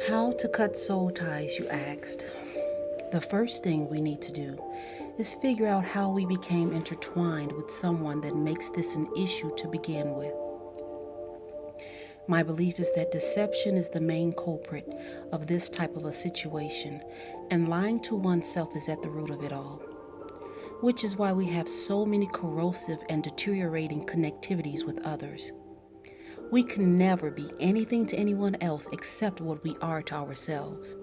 How to cut soul ties, you asked. The first thing we need to do is figure out how we became intertwined with someone that makes this an issue to begin with. My belief is that deception is the main culprit of this type of a situation, and lying to oneself is at the root of it all, which is why we have so many corrosive and deteriorating connectivities with others. We can never be anything to anyone else except what we are to ourselves.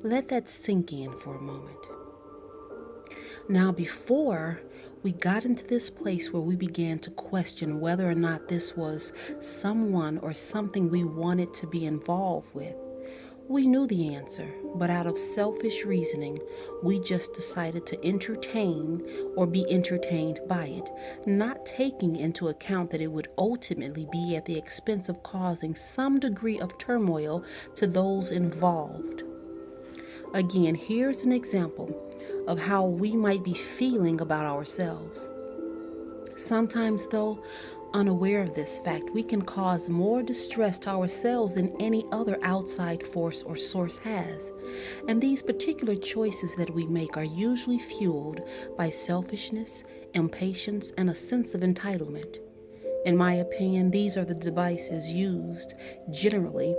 Let that sink in for a moment. Now, before we got into this place where we began to question whether or not this was someone or something we wanted to be involved with, we knew the answer, but out of selfish reasoning, we just decided to entertain or be entertained by it, not taking into account that it would ultimately be at the expense of causing some degree of turmoil to those involved. Again, here's an example of how we might be feeling about ourselves. Sometimes, though, unaware of this fact, we can cause more distress to ourselves than any other outside force or source has. And these particular choices that we make are usually fueled by selfishness, impatience, and a sense of entitlement. In my opinion, these are the devices used generally,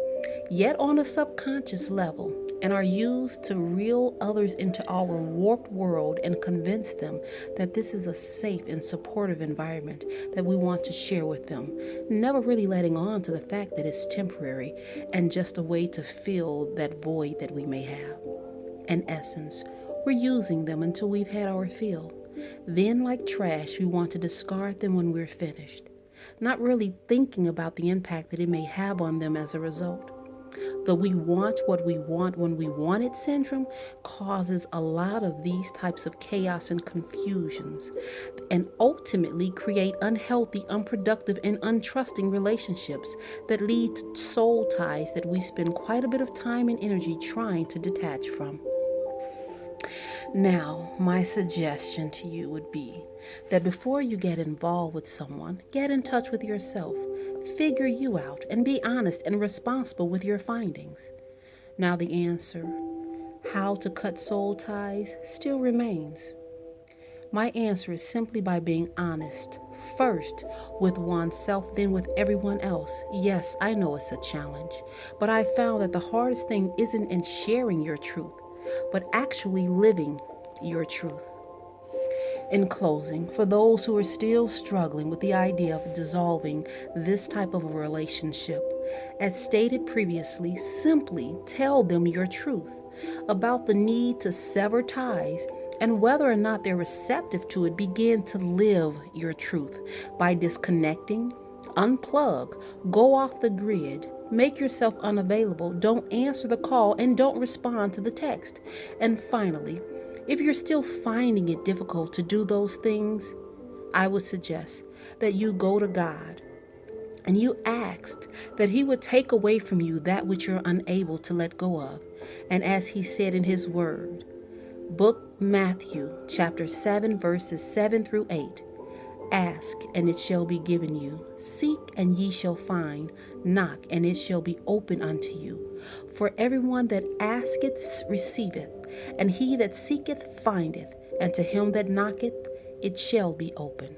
yet on a subconscious level, and are used to reel others into our warped world and convince them that this is a safe and supportive environment that we want to share with them, never really letting on to the fact that it's temporary and just a way to fill that void that we may have. In essence, we're using them until we've had our fill. Then, like trash, we want to discard them when we're finished, not really thinking about the impact that it may have on them as a result. The we want what we want when we want it syndrome causes a lot of these types of chaos and confusions, and ultimately create unhealthy, unproductive, and untrusting relationships that lead to soul ties that we spend quite a bit of time and energy trying to detach from. Now, my suggestion to you would be that before you get involved with someone, get in touch with yourself, figure you out, and be honest and responsible with your findings. Now, the answer, how to cut soul ties, still remains. My answer is simply by being honest, first with oneself, then with everyone else. Yes, I know it's a challenge, but I found that the hardest thing isn't in sharing your truth, but actually living your truth. In closing, for those who are still struggling with the idea of dissolving this type of a relationship, as stated previously, simply tell them your truth about the need to sever ties, and whether or not they're receptive to it, begin to live your truth by disconnecting, unplug, go off the grid, make yourself unavailable, don't answer the call, and don't respond to the text. And finally, if you're still finding it difficult to do those things, I would suggest that you go to God and you asked that He would take away from you that which you're unable to let go of. And as He said in His Word, Book Matthew, chapter 7, verses 7 through 8, ask, and it shall be given you. Seek, and ye shall find. Knock, and it shall be open unto you. For everyone that asketh receiveth, and he that seeketh findeth, and to him that knocketh it shall be open.